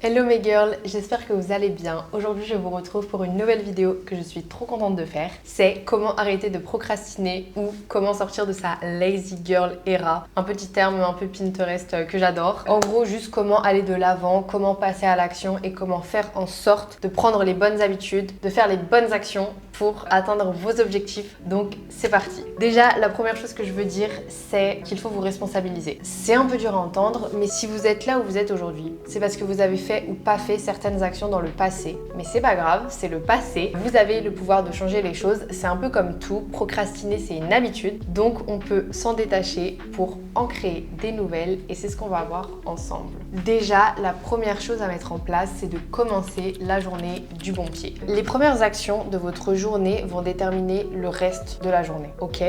Hello mes girls, j'espère que vous allez bien. Aujourd'hui je vous retrouve pour une nouvelle vidéo que je suis trop contente de faire. C'est comment arrêter de procrastiner ou comment sortir de sa lazy girl era. Un petit terme un peu Pinterest que j'adore. En gros juste comment aller de l'avant, comment passer à l'action et comment faire en sorte de prendre les bonnes habitudes, de faire les bonnes actions pour atteindre vos objectifs. Donc c'est parti. Déjà la première chose que je veux dire c'est qu'il faut vous responsabiliser. C'est un peu dur à entendre mais si vous êtes là où vous êtes aujourd'hui, c'est parce que vous avez fait ou pas fait certaines actions dans le passé. Mais c'est pas grave, c'est le passé. Vous avez le pouvoir de changer les choses. C'est un peu comme tout. Procrastiner, c'est une habitude. Donc on peut s'en détacher pour en créer des nouvelles et c'est ce qu'on va voir ensemble. Déjà, la première chose à mettre en place, c'est de commencer la journée du bon pied. Les premières actions de votre journée vont déterminer le reste de la journée, ok?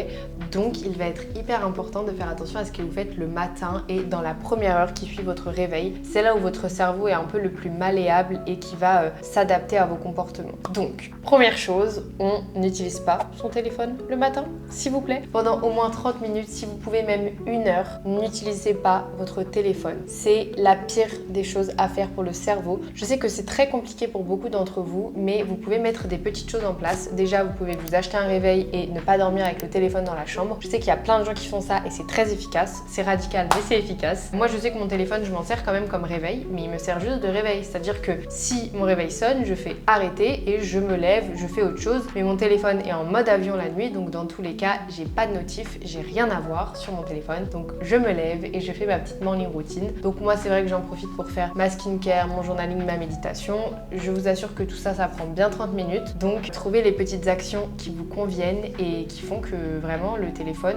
Donc il va être hyper important de faire attention à ce que vous faites le matin et dans la première heure qui suit votre réveil. C'est là où votre cerveau est un peu le plus malléable et qui va s'adapter à vos comportements. Donc, première chose, on n'utilise pas son téléphone le matin, s'il vous plaît. Pendant au moins 30 minutes, si vous pouvez même 1 heure, n'utilisez pas votre téléphone. C'est la pire des choses à faire pour le cerveau. Je sais que c'est très compliqué pour beaucoup d'entre vous, mais vous pouvez mettre des petites choses en place. Déjà, vous pouvez vous acheter un réveil et ne pas dormir avec le téléphone dans la chambre. Je sais qu'il y a plein de gens qui font ça et c'est très efficace. C'est radical, mais c'est efficace. Moi, je sais que mon téléphone, je m'en sers quand même comme réveil, mais il me sert juste de réveil. C'est-à-dire que si mon réveil sonne, je fais arrêter et je me lève, je fais autre chose. Mais mon téléphone est en mode avion la nuit, donc dans tous les cas, j'ai pas de notif, j'ai rien à voir sur mon téléphone. Donc je me lève et je fais ma petite morning routine. Donc moi, c'est vrai que j'en profite pour faire ma skincare, mon journaling, ma méditation. Je vous assure que tout ça, ça prend bien 30 minutes. Donc trouvez les petites actions qui vous conviennent et qui font que vraiment le téléphone,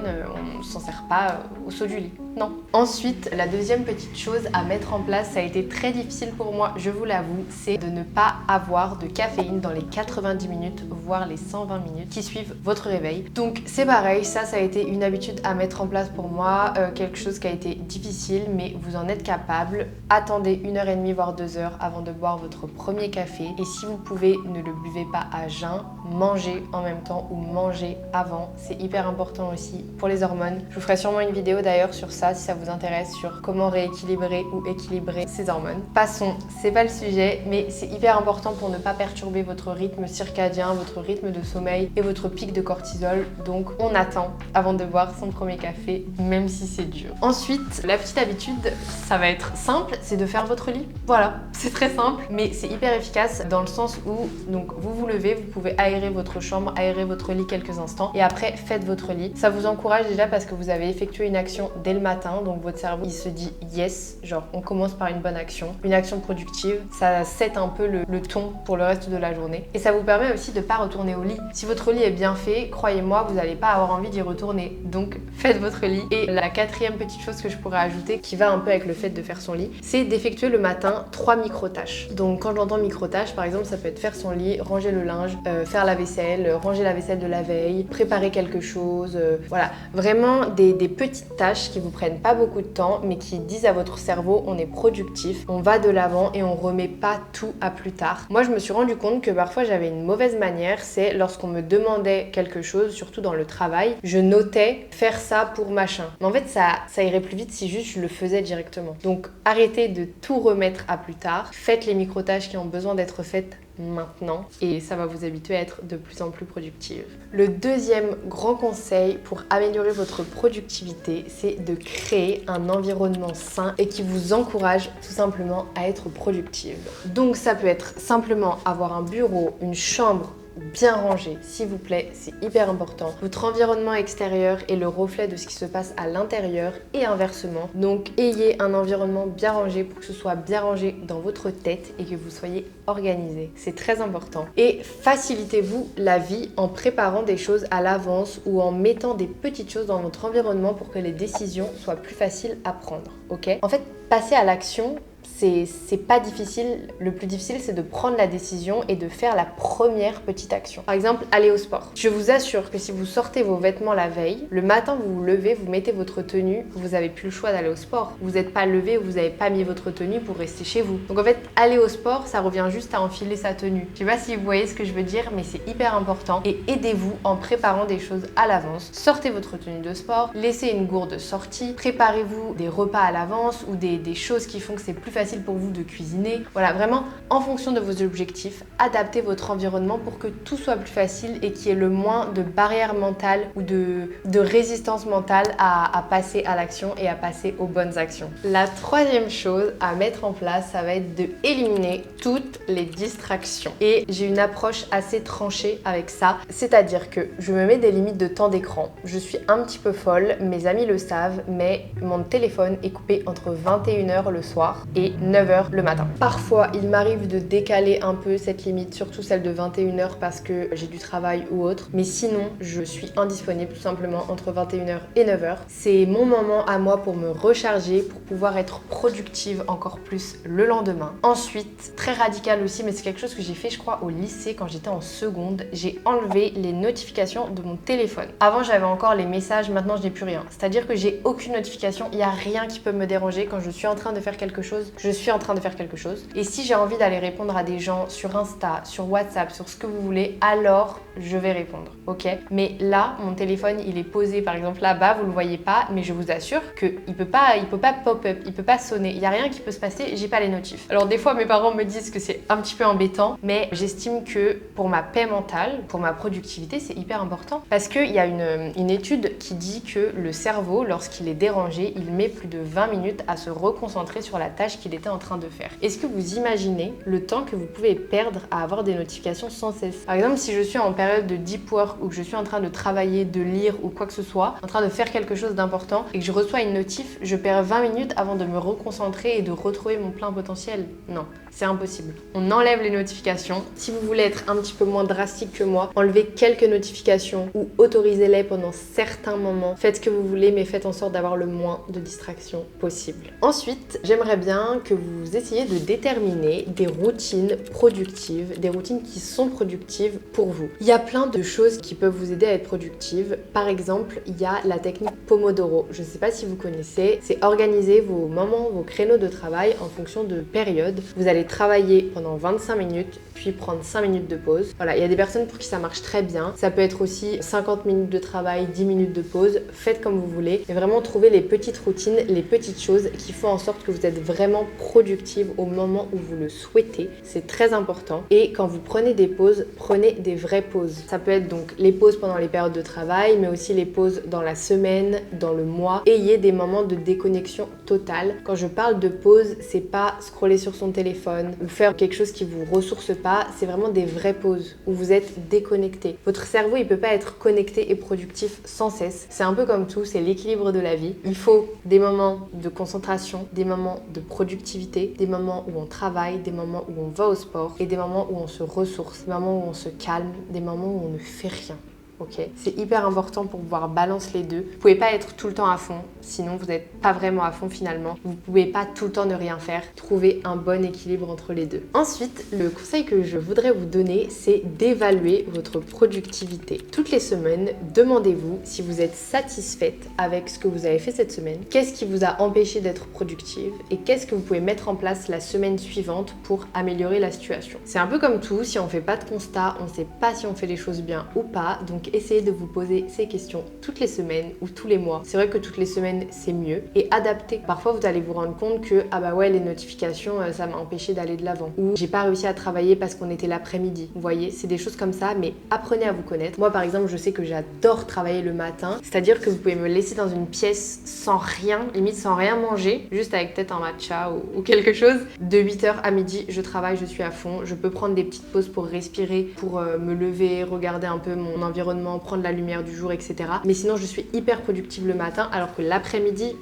on s'en sert pas au saut du lit. Non. Ensuite, la deuxième petite chose à mettre en place, ça a été très difficile pour moi, je vous l'avoue, c'est de ne pas avoir de caféine dans les 90 minutes, voire les 120 minutes qui suivent votre réveil. Donc c'est pareil, ça a été une habitude à mettre en place pour moi, quelque chose qui a été difficile, mais vous en êtes capable. Attendez 1h30 voire 2 heures avant de boire votre premier café. Et si vous pouvez, ne le buvez pas à jeun, mangez en même temps ou mangez avant. C'est hyper important aussi pour les hormones. Je vous ferai sûrement une vidéo d'ailleurs sur ça si ça vous intéresse, sur comment rééquilibrer ou équilibrer ses hormones. Passons, c'est pas le sujet, mais c'est hyper important pour ne pas perturber votre rythme circadien, votre rythme de sommeil et votre pic de cortisol. Donc on attend avant de boire son premier café, même si c'est dur. Ensuite, la petite habitude, ça va être simple, c'est de faire votre lit. Voilà, c'est très simple, mais c'est hyper efficace dans le sens où donc vous vous levez, vous pouvez aérer votre chambre, aérer votre lit quelques instants et après faites votre lit. Ça vous encourage déjà parce que vous avez effectué une action dès le matin, donc votre cerveau il se dit yes, genre on commence par une bonne action, une action productive, ça set un peu le ton pour le reste de la journée et ça vous permet aussi de pas retourner au lit. Si votre lit est bien fait, croyez-moi, vous n'allez pas avoir envie d'y retourner, donc faites votre lit. Et la quatrième petite chose que je pourrais ajouter qui va un peu avec le fait de faire son lit, c'est d'effectuer le matin 3 micro-tâches. Donc quand j'entends micro-tâches, par exemple, ça peut être faire son lit, ranger le linge, faire la vaisselle, ranger la vaisselle de la veille, préparer quelque chose, voilà, vraiment des petites tâches qui vous prennent pas beaucoup de temps mais qui disent à votre cerveau on est productif, on va de l'avant et on remet pas tout à plus tard. Moi je me suis rendu compte que parfois j'avais une mauvaise manière, c'est lorsqu'on me demandait quelque chose, surtout dans le travail, je notais faire ça pour machin. Mais en fait ça irait plus vite si juste je le faisais directement. Donc arrêtez de tout remettre à plus tard, faites les micro-tâches qui ont besoin d'être faites maintenant et ça va vous habituer à être de plus en plus productive. Le deuxième grand conseil pour améliorer votre productivité, c'est de créer un environnement sain et qui vous encourage tout simplement à être productive. Donc ça peut être simplement avoir un bureau, une chambre bien rangé, s'il vous plaît, c'est hyper important. Votre environnement extérieur est le reflet de ce qui se passe à l'intérieur et inversement. Donc ayez un environnement bien rangé pour que ce soit bien rangé dans votre tête et que vous soyez organisé. C'est très important. Et facilitez-vous la vie en préparant des choses à l'avance ou en mettant des petites choses dans votre environnement pour que les décisions soient plus faciles à prendre. Ok? En fait, passer à l'action, c'est pas difficile. Le plus difficile, c'est de prendre la décision et de faire la première petite action. Par exemple, aller au sport. Je vous assure que si vous sortez vos vêtements la veille, le matin vous vous levez, vous mettez votre tenue, vous avez plus le choix d'aller au sport. Vous n'êtes pas levé, vous n'avez pas mis votre tenue pour rester chez vous. Donc en fait, aller au sport, ça revient juste à enfiler sa tenue. Je sais pas si vous voyez ce que je veux dire, mais c'est hyper important. Et aidez-vous en préparant des choses à l'avance. Sortez votre tenue de sport, laissez une gourde sortie, préparez-vous des repas à l'avance ou des choses qui font que c'est plus facile facile pour vous de cuisiner. Voilà, vraiment en fonction de vos objectifs, adaptez votre environnement pour que tout soit plus facile et qu'il y ait le moins de barrières mentales ou de résistance mentale à passer à l'action et à passer aux bonnes actions. La troisième chose à mettre en place, ça va être de éliminer toutes les distractions. Et j'ai une approche assez tranchée avec ça, c'est-à-dire que je me mets des limites de temps d'écran. Je suis un petit peu folle, mes amis le savent, mais mon téléphone est coupé entre 21h le soir et 9h le matin. Parfois, il m'arrive de décaler un peu cette limite, surtout celle de 21h parce que j'ai du travail ou autre, mais sinon, je suis indisponible tout simplement entre 21h et 9h. C'est mon moment à moi pour me recharger, pour pouvoir être productive encore plus le lendemain. Ensuite, très radical aussi, mais c'est quelque chose que j'ai fait je crois au lycée quand j'étais en seconde, j'ai enlevé les notifications de mon téléphone. Avant j'avais encore les messages, maintenant je n'ai plus rien. C'est-à-dire que j'ai aucune notification, il n'y a rien qui peut me déranger quand je suis en train de faire quelque chose, je suis en train de faire quelque chose. Et si j'ai envie d'aller répondre à des gens sur Insta, sur WhatsApp, sur ce que vous voulez, alors je vais répondre, ok? Mais là, mon téléphone, il est posé par exemple là-bas, vous le voyez pas, mais je vous assure qu'il peut pas pop-up, il peut pas sonner, il y a rien qui peut se passer, j'ai pas les notifs. Alors des fois, mes parents me disent que c'est un petit peu embêtant, mais j'estime que pour ma paix mentale, pour ma productivité, c'est hyper important parce qu'il y a une étude qui dit que le cerveau, lorsqu'il est dérangé, il met plus de 20 minutes à se reconcentrer sur la tâche qu'il était en train de faire. Est-ce que vous imaginez le temps que vous pouvez perdre à avoir des notifications sans cesse? Par exemple, si je suis en période de deep work ou que je suis en train de travailler, de lire ou quoi que ce soit, en train de faire quelque chose d'important et que je reçois une notif, je perds 20 minutes avant de me reconcentrer et de retrouver mon plein potentiel. Non, c'est impossible. On enlève les notifications. Si vous voulez être un petit peu moins drastique que moi, enlevez quelques notifications ou autorisez-les pendant certains moments. Faites ce que vous voulez, mais faites en sorte d'avoir le moins de distractions possible. Ensuite, j'aimerais bien que vous essayiez de déterminer des routines productives, des routines qui sont productives pour vous. Il y a plein de choses qui peuvent vous aider à être productive. Par exemple, il y a la technique Pomodoro. Je ne sais pas si vous connaissez. C'est organiser vos moments, vos créneaux de travail en fonction de périodes. Vous allez travailler pendant 25 minutes, puis prendre 5 minutes de pause. Voilà, il y a des personnes pour qui ça marche très bien. Ça peut être aussi 50 minutes de travail, 10 minutes de pause. Faites comme vous voulez. Et vraiment trouver les petites routines, les petites choses qui font en sorte que vous êtes vraiment productive au moment où vous le souhaitez. C'est très important. Et quand vous prenez des pauses, prenez des vraies pauses. Ça peut être donc les pauses pendant les périodes de travail, mais aussi les pauses dans la semaine, dans le mois. Ayez des moments de déconnexion totale. Quand je parle de pause, c'est pas scroller sur son téléphone ou faire quelque chose qui vous ressource pas. C'est vraiment des vraies pauses où vous êtes déconnecté. Votre cerveau, il peut pas être connecté et productif sans cesse. C'est un peu comme tout, c'est l'équilibre de la vie. Il faut des moments de concentration, des moments de productivité, des moments où on travaille, des moments où on va au sport et des moments où on se ressource, des moments où on se calme, des moments où on ne fait rien. Ok, c'est hyper important pour pouvoir balancer les deux. Vous pouvez pas être tout le temps à fond, sinon vous n'êtes pas vraiment à fond finalement. Vous pouvez pas tout le temps ne rien faire. Trouvez un bon équilibre entre les deux. Ensuite, le conseil que je voudrais vous donner, c'est d'évaluer votre productivité. Toutes les semaines, demandez-vous si vous êtes satisfaite avec ce que vous avez fait cette semaine. Qu'est-ce qui vous a empêché d'être productive et qu'est-ce que vous pouvez mettre en place la semaine suivante pour améliorer la situation. C'est un peu comme tout, si on fait pas de constat, on sait pas si on fait les choses bien ou pas. Donc essayez de vous poser ces questions toutes les semaines ou tous les mois. C'est vrai que toutes les semaines, c'est mieux. Et adaptez. Parfois, vous allez vous rendre compte que ah bah ouais, les notifications, ça m'a empêché d'aller de l'avant. Ou j'ai pas réussi à travailler parce qu'on était l'après-midi. Vous voyez, c'est des choses comme ça, mais apprenez à vous connaître. Moi, par exemple, je sais que j'adore travailler le matin. C'est-à-dire que vous pouvez me laisser dans une pièce sans rien, limite sans rien manger, juste avec peut-être un matcha ou quelque chose. De 8h à midi, je travaille, je suis à fond. Je peux prendre des petites pauses pour respirer, pour me lever, regarder un peu mon environnement, prendre la lumière du jour, etc. Mais sinon, je suis hyper productive le matin, alors que l'après-midi,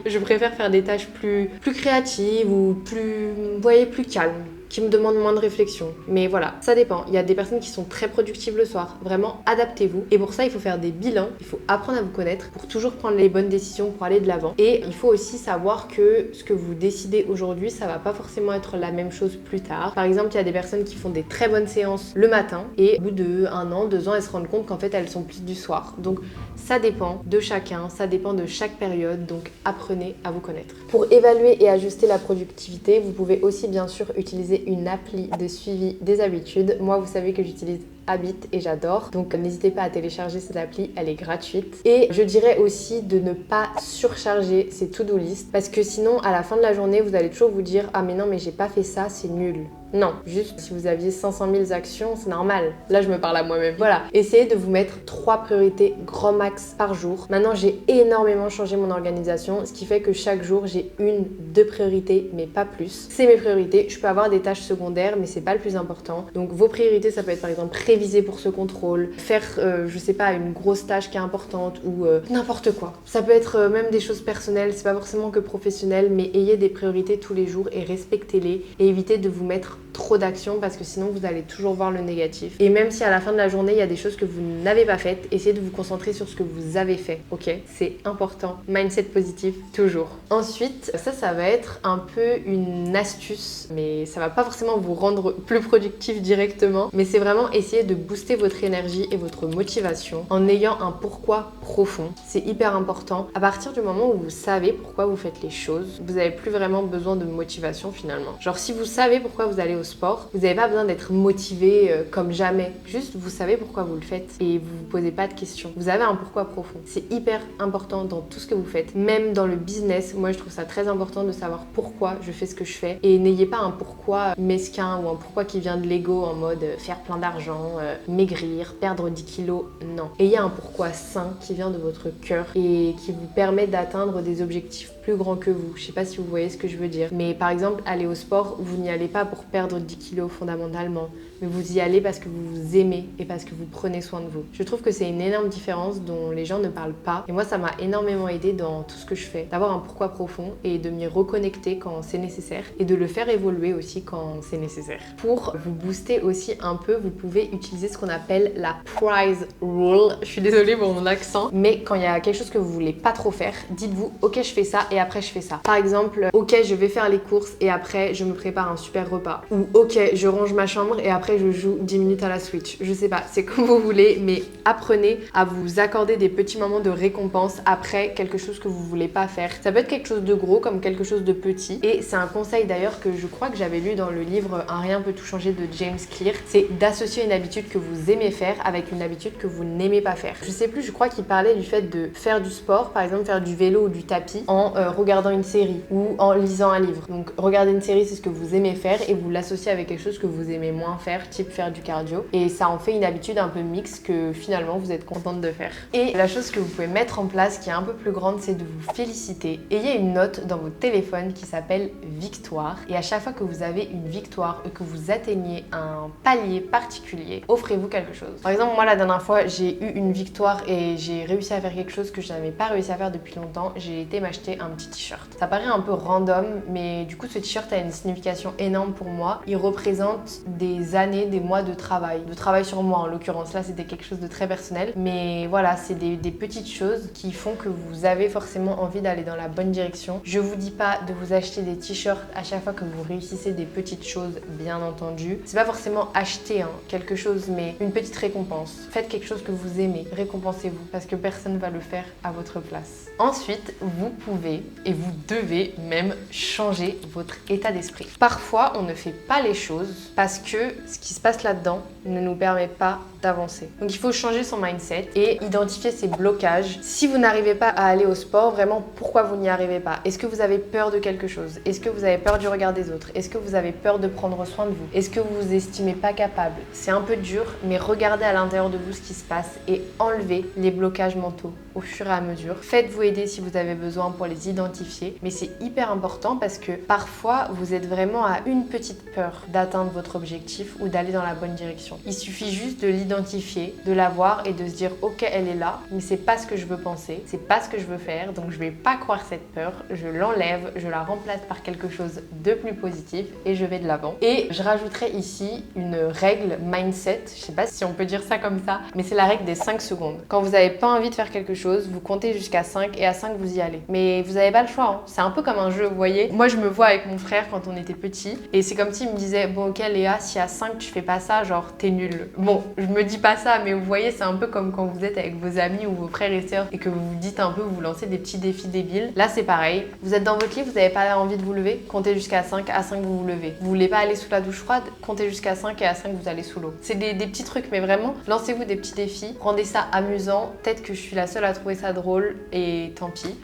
je préfère faire des tâches plus créatives ou vous voyez, plus calmes, qui me demandent moins de réflexion. Mais voilà, ça dépend. Il y a des personnes qui sont très productives le soir. Vraiment, adaptez-vous. Et pour ça, il faut faire des bilans. Il faut apprendre à vous connaître pour toujours prendre les bonnes décisions pour aller de l'avant. Et il faut aussi savoir que ce que vous décidez aujourd'hui, ça va pas forcément être la même chose plus tard. Par exemple, il y a des personnes qui font des très bonnes séances le matin et au bout de 1 an, 2 ans, elles se rendent compte qu'en fait, elles sont plus du soir. Donc, ça dépend de chacun, ça dépend de chaque période. Donc, apprenez à vous connaître. Pour évaluer et ajuster la productivité, vous pouvez aussi bien sûr utiliser une appli de suivi des habitudes. Moi, vous savez que j'utilise Habit et j'adore. Donc n'hésitez pas à télécharger cette appli, elle est gratuite. Et je dirais aussi de ne pas surcharger ces to-do list parce que sinon à la fin de la journée vous allez toujours vous dire ah mais non mais j'ai pas fait ça, c'est nul. Non, juste si vous aviez 500 000 actions, c'est normal. Là, je me parle à moi-même. Voilà, essayez de vous mettre 3 priorités grand max par jour. Maintenant, j'ai énormément changé mon organisation, ce qui fait que chaque jour, j'ai 1-2 priorités, mais pas plus. C'est mes priorités. Je peux avoir des tâches secondaires, mais c'est pas le plus important. Donc, vos priorités, ça peut être par exemple réviser pour ce contrôle, faire, je sais pas, une grosse tâche qui est importante ou n'importe quoi. Ça peut être même des choses personnelles, c'est pas forcément que professionnel, mais ayez des priorités tous les jours et respectez-les et évitez de vous mettre trop d'actions parce que sinon vous allez toujours voir le négatif. Et même si à la fin de la journée il y a des choses que vous n'avez pas faites, essayez de vous concentrer sur ce que vous avez fait, ok? C'est important. Mindset positif, toujours. Ensuite, ça va être un peu une astuce, mais ça va pas forcément vous rendre plus productif directement, mais c'est vraiment essayer de booster votre énergie et votre motivation en ayant un pourquoi profond. C'est hyper important. À partir du moment où vous savez pourquoi vous faites les choses, vous n'avez plus vraiment besoin de motivation finalement. Genre si vous savez pourquoi vous allez au sport, vous n'avez pas besoin d'être motivé comme jamais. Juste vous savez pourquoi vous le faites et vous vous posez pas de questions. Vous avez un pourquoi profond. C'est hyper important dans tout ce que vous faites. Même dans le business, moi je trouve ça très important de savoir pourquoi je fais ce que je fais. Et n'ayez pas un pourquoi mesquin ou un pourquoi qui vient de l'ego en mode faire plein d'argent, maigrir, perdre 10 kilos. Non. Ayez un pourquoi sain qui vient de votre cœur et qui vous permet d'atteindre des objectifs plus grands que vous. Je sais pas si vous voyez ce que je veux dire. Mais par exemple, aller au sport, vous n'y allez pas pour perdre 10 kilos fondamentalement, mais vous y allez parce que vous vous aimez et parce que vous prenez soin de vous. Je trouve que c'est une énorme différence dont les gens ne parlent pas. Et moi, ça m'a énormément aidé dans tout ce que je fais, d'avoir un pourquoi profond et de m'y reconnecter quand c'est nécessaire et de le faire évoluer aussi quand c'est nécessaire. Pour vous booster aussi un peu, vous pouvez utiliser ce qu'on appelle la prize rule. Je suis désolée pour mon accent, mais quand il y a quelque chose que vous voulez pas trop faire, dites-vous ok je fais ça et après je fais ça. Par exemple, ok je vais faire les courses et après je me prépare un super repas. Ou ok je range ma chambre et après je joue 10 minutes à la Switch. Je sais pas, c'est comme vous voulez, mais apprenez à vous accorder des petits moments de récompense après quelque chose que vous voulez pas faire. Ça peut être quelque chose de gros comme quelque chose de petit. Et c'est un conseil d'ailleurs que je crois que j'avais lu dans le livre Un rien peut tout changer de James Clear. C'est d'associer une habitude que vous aimez faire avec une habitude que vous n'aimez pas faire. Je sais plus, je crois qu'il parlait du fait de faire du sport, par exemple faire du vélo ou du tapis en regardant une série ou en lisant un livre. Donc regarder une série c'est ce que vous aimez faire et vous l'associez avec quelque chose que vous aimez moins faire, type faire du cardio. Et ça en fait une habitude un peu mixte que finalement vous êtes contente de faire. Et la chose que vous pouvez mettre en place qui est un peu plus grande, c'est de vous féliciter. Ayez une note dans votre téléphone qui s'appelle victoire. Et à chaque fois que vous avez une victoire et que vous atteignez un palier particulier, offrez-vous quelque chose. Par exemple, moi la dernière fois, j'ai eu une victoire et j'ai réussi à faire quelque chose que je n'avais pas réussi à faire depuis longtemps. J'ai été m'acheter un petit t-shirt. Ça paraît un peu random, mais du coup ce t-shirt a une signification énorme pour moi. Il représente des années, des mois de travail sur moi en l'occurrence. Là c'était quelque chose de très personnel, mais voilà, c'est des petites choses qui font que vous avez forcément envie d'aller dans la bonne direction. Je vous dis pas de vous acheter des t-shirts à chaque fois que vous réussissez des petites choses, bien entendu. C'est pas forcément acheter quelque chose, mais une petite récompense. Faites quelque chose que vous aimez, récompensez-vous parce que personne va le faire à votre place. Ensuite, vous pouvez et vous devez même changer votre état d'esprit. Parfois, on ne fait pas les choses parce que ce qui se passe là-dedans ne nous permet pas d'avancer. Donc il faut changer son mindset et identifier ses blocages. Si vous n'arrivez pas à aller au sport, vraiment pourquoi vous n'y arrivez pas? Est-ce que vous avez peur de quelque chose? Est-ce que vous avez peur du regard des autres? Est-ce que vous avez peur de prendre soin de vous? Est-ce que vous vous estimez pas capable? C'est un peu dur, mais regardez à l'intérieur de vous ce qui se passe et enlevez les blocages mentaux au fur et à mesure. Faites-vous aider si vous avez besoin pour les identifier, mais c'est hyper important parce que parfois vous êtes vraiment à une petite peur d'atteindre votre objectif ou d'aller dans la bonne direction. Il suffit juste de l'identifier, de la voir et de se dire ok elle est là, mais c'est pas ce que je veux penser, c'est pas ce que je veux faire, donc je vais pas croire cette peur, je l'enlève, je la remplace par quelque chose de plus positif et je vais de l'avant. Et je rajouterai ici une règle mindset, je sais pas si on peut dire ça comme ça, mais c'est la règle des 5 secondes. Quand vous n'avez pas envie de faire quelque chose, vous comptez jusqu'à 5 et à 5 vous y allez. Mais vous n'avez pas le choix, hein. C'est un peu comme un jeu, vous voyez. Moi je me vois avec mon frère quand on était petit et c'est comme s'il me disait bon ok Léa, si à 5 tu fais pas ça, genre t'es nulle. Bon, je me me dis pas ça, mais vous voyez, c'est un peu comme quand vous êtes avec vos amis ou vos frères et sœurs et que vous vous dites un peu, vous lancez des petits défis débiles. Là, c'est pareil. Vous êtes dans votre lit, vous n'avez pas envie de vous lever, comptez jusqu'à 5, à 5 vous vous levez. Vous voulez pas aller sous la douche froide, comptez jusqu'à 5 et à 5 vous allez sous l'eau. C'est des petits trucs, mais vraiment, lancez-vous des petits défis, rendez ça amusant. Peut-être que je suis la seule à trouver ça drôle et tant pis.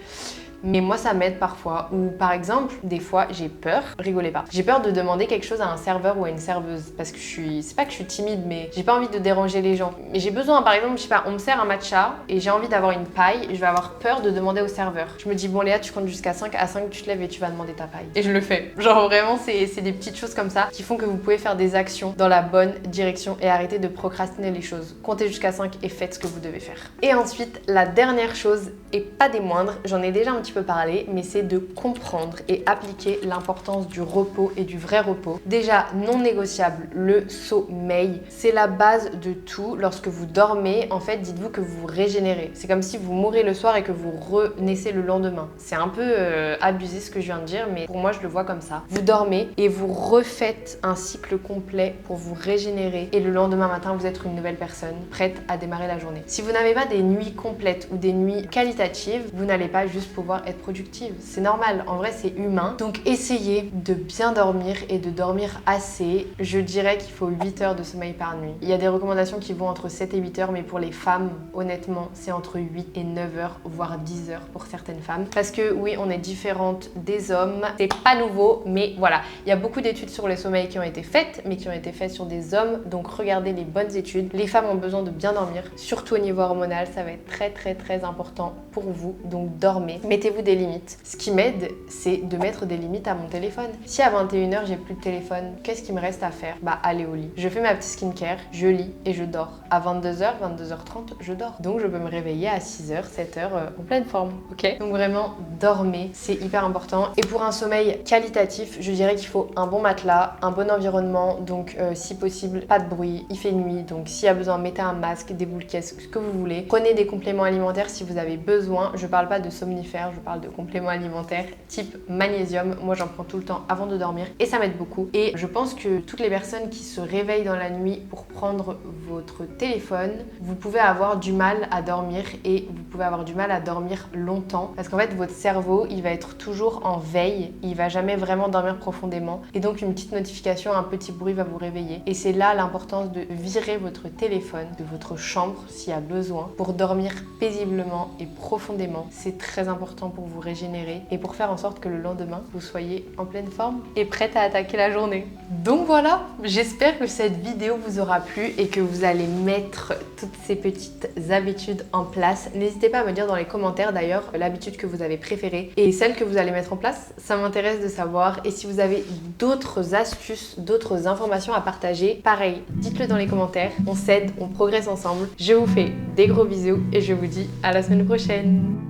Mais moi ça m'aide parfois, ou par exemple des fois j'ai peur, rigolez pas, j'ai peur de demander quelque chose à un serveur ou à une serveuse parce que c'est pas que je suis timide, mais j'ai pas envie de déranger les gens. Mais j'ai besoin, par exemple, je sais pas, on me sert un matcha et j'ai envie d'avoir une paille, je vais avoir peur de demander au serveur. Je me dis bon Léa, tu comptes jusqu'à 5, à 5 tu te lèves et tu vas demander ta paille. Et je le fais. Genre vraiment c'est des petites choses comme ça qui font que vous pouvez faire des actions dans la bonne direction et arrêter de procrastiner les choses. Comptez jusqu'à 5 et faites ce que vous devez faire. Et ensuite, la dernière chose, et pas des moindres, j'en ai déjà un petit peu parler, mais c'est de comprendre et appliquer l'importance du repos et du vrai repos. Déjà, non négociable, le sommeil. C'est la base de tout. Lorsque vous dormez, en fait, dites-vous que vous régénérez. C'est comme si vous mourrez le soir et que vous renaissez le lendemain. C'est un peu abusé ce que je viens de dire, mais pour moi, je le vois comme ça. Vous dormez et vous refaites un cycle complet pour vous régénérer et le lendemain matin, vous êtes une nouvelle personne, prête à démarrer la journée. Si vous n'avez pas des nuits complètes ou des nuits qualitatives, vous n'allez pas juste pouvoir être productive. C'est normal, en vrai c'est humain. Donc essayez de bien dormir et de dormir assez. Je dirais qu'il faut 8 heures de sommeil par nuit. Il y a des recommandations qui vont entre 7 et 8 heures, mais pour les femmes, honnêtement, c'est entre 8 et 9 heures, voire 10 heures pour certaines femmes. Parce que oui, on est différente des hommes. C'est pas nouveau, mais voilà. Il y a beaucoup d'études sur le sommeil qui ont été faites, mais qui ont été faites sur des hommes. Donc regardez les bonnes études. Les femmes ont besoin de bien dormir, surtout au niveau hormonal. Ça va être très important pour vous. Donc dormez. Mettez-vous des limites. Ce qui m'aide, c'est de mettre des limites à mon téléphone. Si à 21h, j'ai plus de téléphone, qu'est-ce qui me reste à faire? Bah, aller au lit. Je fais ma petite skincare, je lis et je dors. À 22h, 22h30, je dors. Donc, je peux me réveiller à 6h, 7h en pleine forme, ok? Donc, vraiment, dormez, c'est hyper important. Et pour un sommeil qualitatif, je dirais qu'il faut un bon matelas, un bon environnement. Donc, si possible, pas de bruit, il fait nuit. Donc, s'il y a besoin, mettez un masque, des boules caisses, ce que vous voulez. Prenez des compléments alimentaires si vous avez besoin. Je parle pas de somnifères, je parle de compléments alimentaires type magnésium. Moi j'en prends tout le temps avant de dormir et ça m'aide beaucoup. Et je pense que toutes les personnes qui se réveillent dans la nuit pour prendre votre téléphone, vous pouvez avoir du mal à dormir et vous pouvez avoir du mal à dormir longtemps parce qu'en fait votre cerveau il va être toujours en veille, il va jamais vraiment dormir profondément et donc une petite notification, un petit bruit va vous réveiller. Et c'est là l'importance de virer votre téléphone de votre chambre s'il y a besoin pour dormir paisiblement et profondément. C'est très important pour vous régénérer et pour faire en sorte que le lendemain, vous soyez en pleine forme et prête à attaquer la journée. Donc voilà, j'espère que cette vidéo vous aura plu et que vous allez mettre toutes ces petites habitudes en place. N'hésitez pas à me dire dans les commentaires d'ailleurs l'habitude que vous avez préférée et celle que vous allez mettre en place. Ça m'intéresse de savoir. Et si vous avez d'autres astuces, d'autres informations à partager, pareil, dites-le dans les commentaires. On s'aide, on progresse ensemble. Je vous fais des gros bisous et je vous dis à la semaine prochaine.